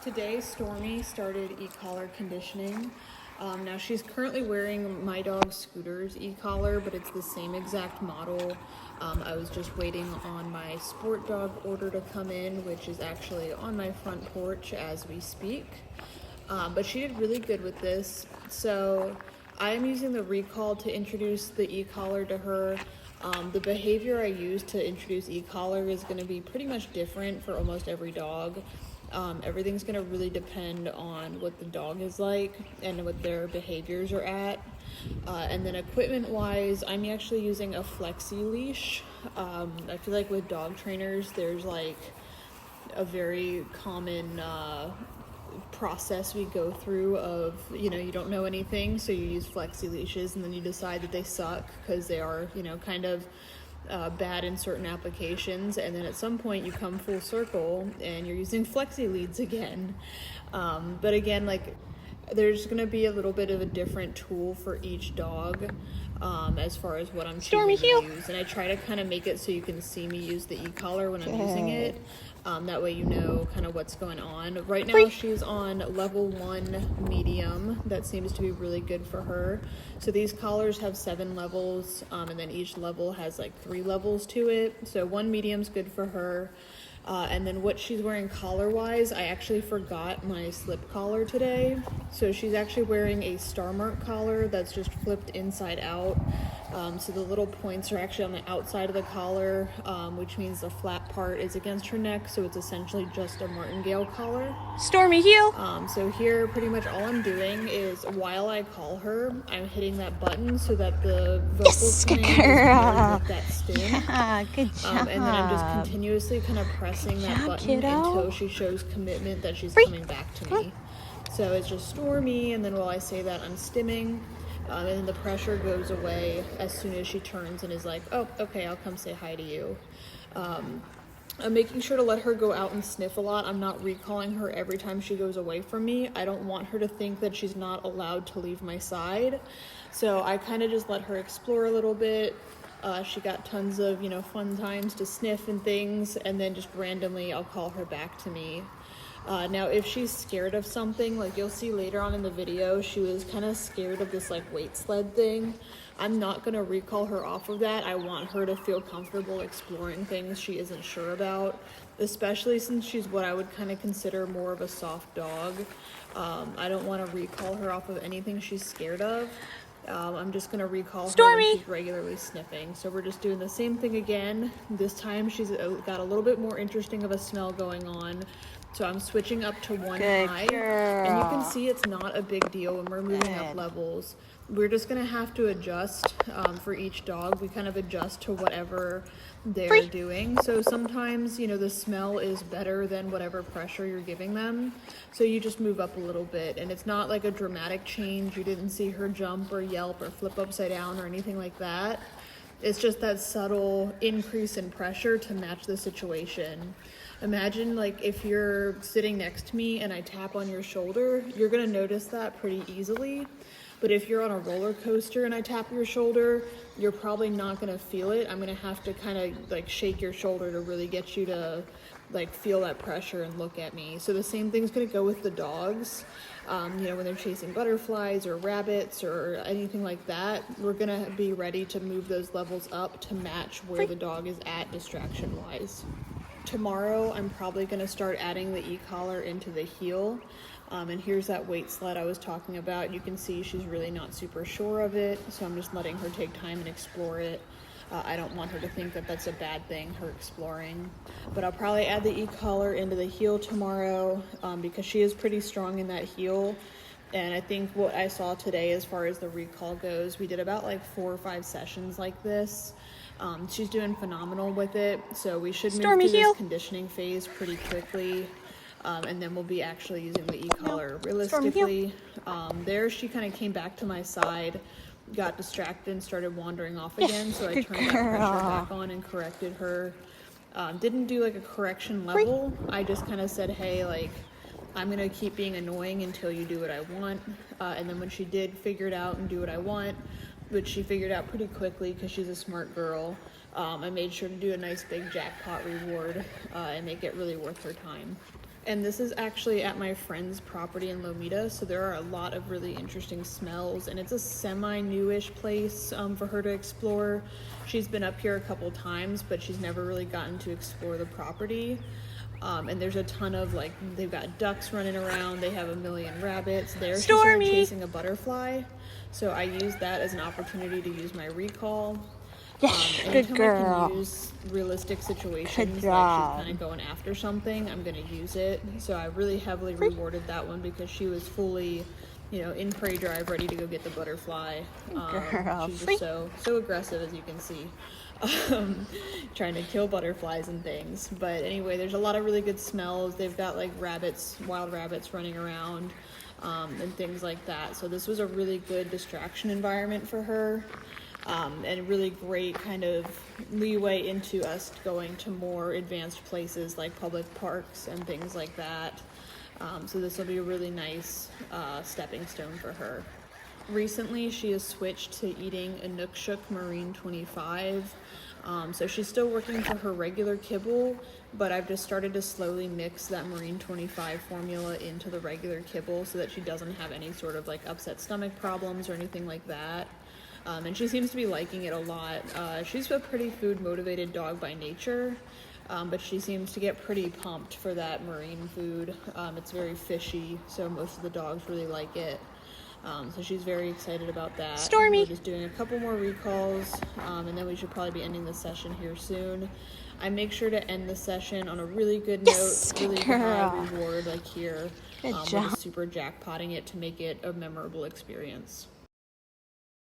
Today, Stormie started e-collar conditioning. Now she's currently wearing my dog Scooter's e-collar, but it's the same exact model. I was just waiting on my sport dog order to come in, which is actually on my front porch as we speak. But she did really good with this. So I am using the recall to introduce the e-collar to her. The behavior I use to introduce e-collar is going to be pretty much different for almost every dog. Everything's going to really depend on what the dog is like and what their behaviors are at. And then equipment wise, I'm actually using a flexi leash. I feel like with dog trainers, there's like a very common process we go through of, you don't know anything, so you use flexi leashes and then you decide that they suck because they are, kind of bad in certain applications, and then at some point you come full circle and you're using flexi leads again. But again, like, there's going to be a little bit of a different tool for each dog as far as what I'm choosing to use, and I try to kind of make it so you can see me use the e-collar when I'm using it. That way you know kind of what's going on. Right now she's on level 1 medium. That seems to be really good for her. So these collars have 7 levels, and then each level has like 3 levels to it. So 1 medium's good for her. And then what she's wearing collar-wise, I actually forgot my slip collar today. So she's actually wearing a star mark collar that's just flipped inside out. So the little points are actually on the outside of the collar, which means the flat part is against her neck. So it's essentially just a martingale collar. Stormie, heel. So here, pretty much all I'm doing is while I call her, I'm hitting that button so that the vocal command is with that sting. Yeah, good job. And then I'm just continuously kind of pressing that button until she shows commitment that she's coming back to me. So it's just Stormie, and then while I say that, I'm stimming, and then the pressure goes away as soon as she turns and is like, oh, okay, I'll come say hi to you. I'm making sure to let her go out and sniff a lot. I'm not recalling her every time she goes away from me. I don't want her to think that she's not allowed to leave my side. So I kind of just let her explore a little bit. She got tons of, fun times to sniff and things, and then just randomly I'll call her back to me. Now, if she's scared of something, like you'll see later on in the video, she was kind of scared of this like weight sled thing. I'm not going to recall her off of that. I want her to feel comfortable exploring things she isn't sure about, especially since she's what I would kind of consider more of a soft dog. I don't want to recall her off of anything she's scared of. I'm just going to recall her when she's regularly sniffing. So we're just doing the same thing again. This time she's got a little bit more interesting of a smell going on. So I'm switching up to 1 high. And you can see it's not a big deal when we're moving up levels. We're just going to have to adjust for each dog. We kind of adjust to whatever they're doing. So sometimes, the smell is better than whatever pressure you're giving them. So you just move up a little bit. And it's not like a dramatic change. You didn't see her jump or yelp or flip upside down or anything like that. It's just that subtle increase in pressure to match the situation. Imagine like if you're sitting next to me and I tap on your shoulder, you're going to notice that pretty easily. But if you're on a roller coaster and I tap your shoulder, you're probably not going to feel it. I'm going to have to kind of like shake your shoulder to really get you to like feel that pressure and look at me. So the same thing's going to go with the dogs. When they're chasing butterflies or rabbits or anything like that, we're going to be ready to move those levels up to match where the dog is at distraction wise. Tomorrow, I'm probably going to start adding the e-collar into the heel. And here's that weight sled I was talking about. You can see she's really not super sure of it, so I'm just letting her take time and explore it. I don't want her to think that that's a bad thing, her exploring. But I'll probably add the e-collar into the heel tomorrow because she is pretty strong in that heel. And I think what I saw today as far as the recall goes, we did about like 4 or 5 sessions like this. She's doing phenomenal with it, so we should move through this conditioning phase pretty quickly, and then we'll be actually using the e-collar realistically. There she kind of came back to my side, got distracted and started wandering off again, so I turned that pressure back on and corrected her. Didn't do like a correction level. I just kind of said, hey, like, I'm going to keep being annoying until you do what I want, and then when she did figure it out and do what I want, which she figured out pretty quickly because she's a smart girl, I made sure to do a nice big jackpot reward and make it really worth her time. And this is actually at my friend's property in Lomita, so there are a lot of really interesting smells, and it's a semi-newish place for her to explore. She's been up here a couple times, but she's never really gotten to explore the property. And there's a ton of, like, they've got ducks running around, they have a million rabbits. There she started chasing a butterfly, so I used that as an opportunity to use my recall. Yes, Anytime good girl. I can use realistic situations, like she's kind of going after something, I'm going to use it. So I really heavily rewarded that one because she was fully, you know, in prey drive, ready to go get the butterfly. Girl. She's just so aggressive, as you can see, trying to kill butterflies and things. But anyway, there's a lot of really good smells. They've got like rabbits, wild rabbits running around, and things like that. So this was a really good distraction environment for her. And really great kind of leeway into us going to more advanced places like public parks and things like that. So this will be a really nice stepping stone for her. Recently, she has switched to eating Inukshuk Marine 25. So she's still working for her regular kibble, but I've just started to slowly mix that Marine 25 formula into the regular kibble so that she doesn't have any sort of like upset stomach problems or anything like that. And she seems to be liking it a lot. She's a pretty food-motivated dog by nature, but she seems to get pretty pumped for that marine food. It's very fishy, so most of the dogs really like it. So she's very excited about that. Stormie. We're just doing a couple more recalls, and then we should probably be ending the session here soon. I make sure to end the session on a really good note, really high reward, like here. Good We're job. just super jackpotting it to make it a memorable experience.